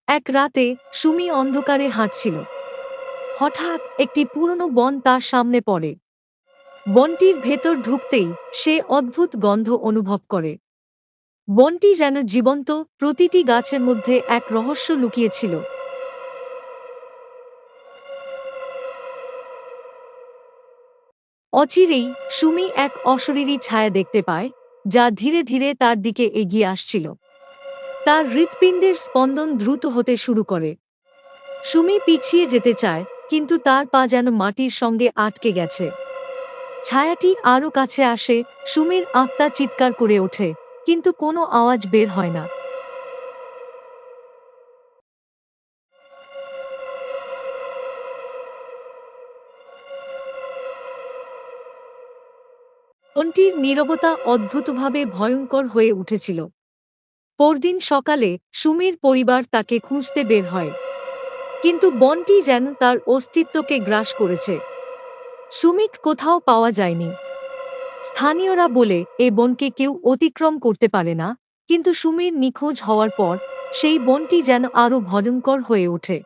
এক রাতে সুমি অন্ধকারে হাঁটছিল। হঠাৎ একটি পুরনো বন তার সামনে পড়ে। বনটির ভেতর ঢুকতেই সে অদ্ভুত গন্ধ অনুভব করে। বনটি যেন জীবন্ত, প্রতিটি গাছের মধ্যে এক রহস্য লুকিয়েছিল। অচিরেই সুমি এক অশরীরী ছায়া দেখতে পায়, যা ধীরে ধীরে তার দিকে এগিয়ে আসছিল। তার হৃৎপিণ্ডের স্পন্দন দ্রুত হতে শুরু করে। সুমি পিছিয়ে যেতে চায়, কিন্তু তার পা যেন মাটির সঙ্গে আটকে গেছে। ছায়াটি আরও কাছে আসে, সুমির আত্মা চিৎকার করে ওঠে, কিন্তু কোনো আওয়াজ বের হয় না। বনটির নীরবতা অদ্ভুতভাবে ভয়ঙ্কর হয়ে উঠেছিল। পরদিন সকালে সুমির পরিবার তাকে খুঁজতে বের হয়, কিন্তু বনটি যেন তার অস্তিত্বকে গ্রাস করেছে। সুমিক কোথাও পাওয়া যায়নি। স্থানীয়রা বলে এ বনকে কেউ অতিক্রম করতে পারে না, কিন্তু সুমির নিখোঁজ হওয়ার পর সেই বনটি যেন আরও ভয়ঙ্কর হয়ে ওঠে।